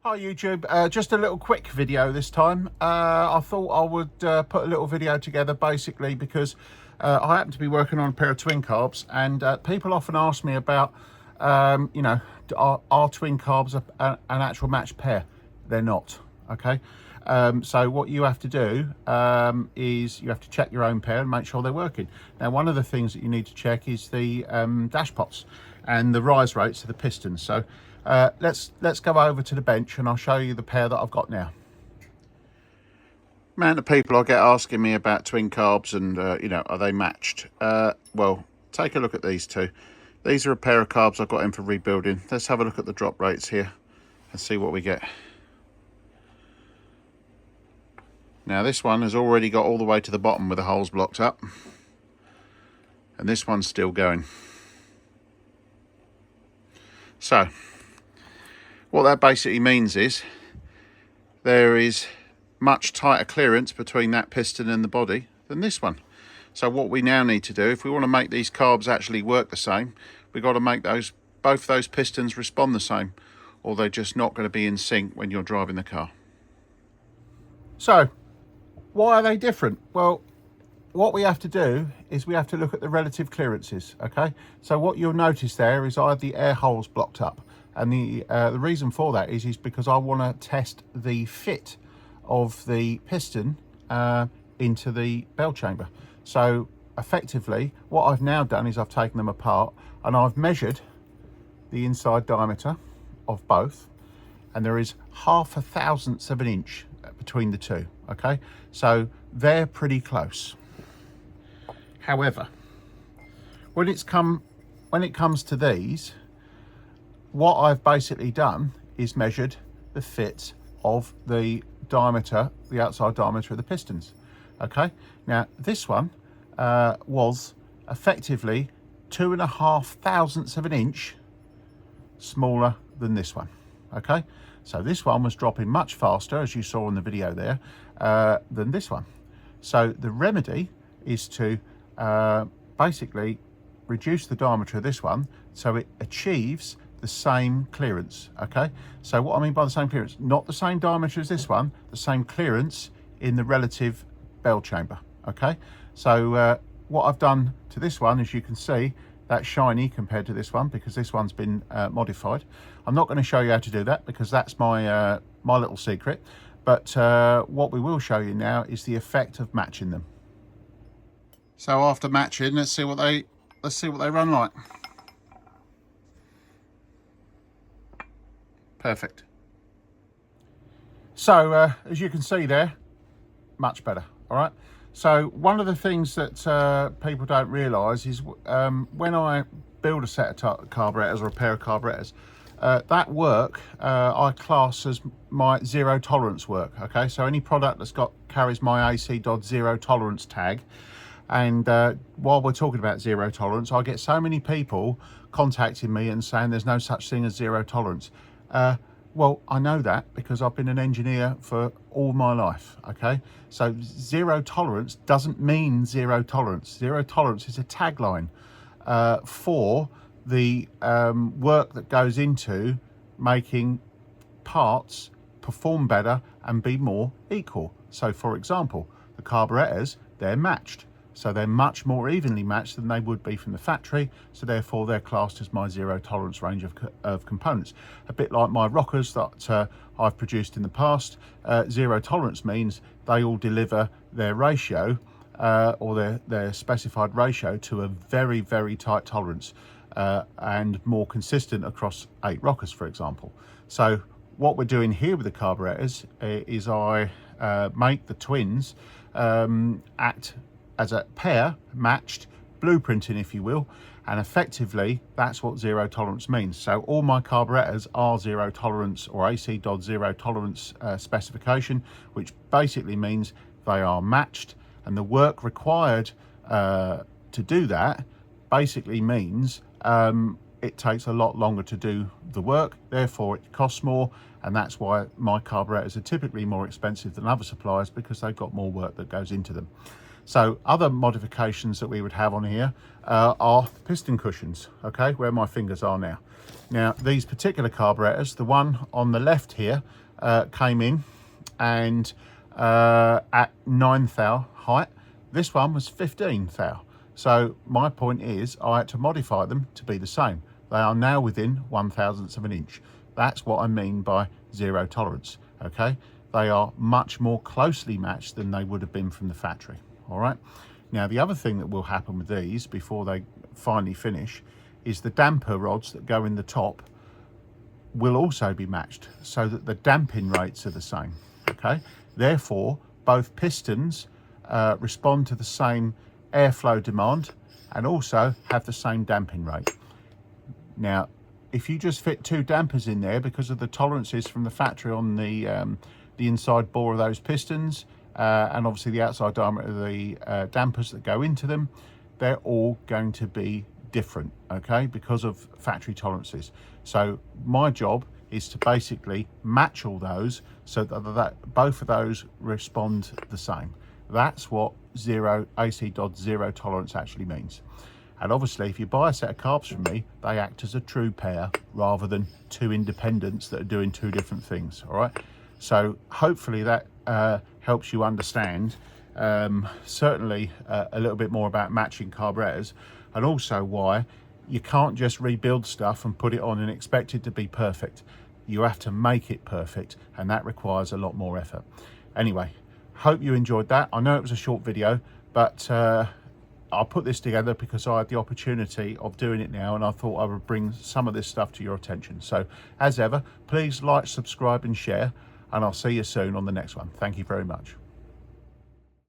Hi YouTube, just a little quick video this time. I thought I would put a little video together basically because I happen to be working on a pair of twin carbs, and people often ask me about, you know, are twin carbs an actual matched pair? They're not, okay? So what you have to do is you have to check your own pair and make sure they're working. Now, one of the things that you need to check is the dash pots and the rise rates of the pistons. So let's go over to the bench and I'll show you the pair that I've got now. Amount of people I get asking me about twin carbs and you know, are they matched? Well, take a look at these two. These are a pair of carbs I've got in for rebuilding. Let's have a look at the drop rates here and see what we get. Now this one has already got all the way to the bottom with the holes blocked up, and this one's still going. So what that basically means is there is much tighter clearance between that piston and the body than this one. So what we now need to do, if we want to make these carbs actually work the same, we've got to make both those pistons respond the same, or they're just not going to be in sync when you're driving the car. So why are they different? Well, what we have to do is we have to look at the relative clearances, okay? So what you'll notice there is I have the air holes blocked up, and the reason for that is because I want to test the fit of the piston into the bell chamber. So effectively what I've now done is I've taken them apart and I've measured the inside diameter of both, and there is 0.5 thousandths of an inch between the two, okay? So they're pretty close. However, when it comes to these, what I've basically done is measured the fit of the diameter, the outside diameter of the pistons, okay? Now this one was effectively 2.5 thousandths of an inch smaller than this one, okay? So this one was dropping much faster, as you saw in the video there, than this one. So the remedy is to basically reduce the diameter of this one so it achieves the same clearance, okay? So what I mean by the same clearance, not the same diameter as this one, the same clearance in the relative bell chamber, okay? So what I've done to this one, as you can see, that's shiny compared to this one because this one's been modified. I'm not going to show you how to do that because that's my my little secret, but what we will show you now is the effect of matching them. So after matching, let's see what they run like. Perfect. So as you can see there, much better. All right. So one of the things that people don't realise is when I build a set of carburetors or a pair of carburetors, that work I class as my zero tolerance work. Okay, so any product that's carries my ACDodd zero tolerance tag. And while we're talking about zero tolerance, I get so many people contacting me and saying there's no such thing as zero tolerance. Well, I know that because I've been an engineer for all my life, okay? So zero tolerance doesn't mean zero tolerance. Zero tolerance is a tagline for the work that goes into making parts perform better and be more equal. So for example, the carburetors, they're matched. So they're much more evenly matched than they would be from the factory. So therefore they're classed as my zero tolerance range of components. A bit like my rockers that I've produced in the past. Zero tolerance means they all deliver their ratio or their specified ratio to a very, very tight tolerance and more consistent across 8 rockers, for example. So what we're doing here with the carburetors is I make the twins act as a pair, matched, blueprinting if you will, and effectively that's what zero tolerance means. So all my carburetors are zero tolerance or ACDodd zero tolerance specification, which basically means they are matched, and the work required to do that basically means it takes a lot longer to do the work, therefore it costs more, and that's why my carburetors are typically more expensive than other suppliers, because they've got more work that goes into them. So other modifications that we would have on here are piston cushions, okay, where my fingers are now. Now, these particular carburetors, the one on the left here, came in and at 9 thou height. This one was 15 thou. So my point is I had to modify them to be the same. They are now within 1/1000th of an inch. That's what I mean by zero tolerance, okay? They are much more closely matched than they would have been from the factory, all right? Now, the other thing that will happen with these before they finally finish is the damper rods that go in the top will also be matched so that the damping rates are the same, okay? Therefore, both pistons respond to the same airflow demand and also have the same damping rate. Now, if you just fit two dampers in there because of the tolerances from the factory on the inside bore of those pistons and obviously the outside diameter of the dampers that go into them, they're all going to be different, okay, because of factory tolerances. So my job is to basically match all those so that both of those respond the same. That's what ACDodd zero tolerance actually means. And obviously, if you buy a set of carbs from me, they act as a true pair rather than two independents that are doing two different things, all right? So hopefully that helps you understand certainly a little bit more about matching carburetors, and also why you can't just rebuild stuff and put it on and expect it to be perfect. You have to make it perfect, and that requires a lot more effort. Anyway, hope you enjoyed that. I know it was a short video, but I put this together because I had the opportunity of doing it now, and I thought I would bring some of this stuff to your attention. So as ever, please like, subscribe and share, and I'll see you soon on the next one. Thank you very much.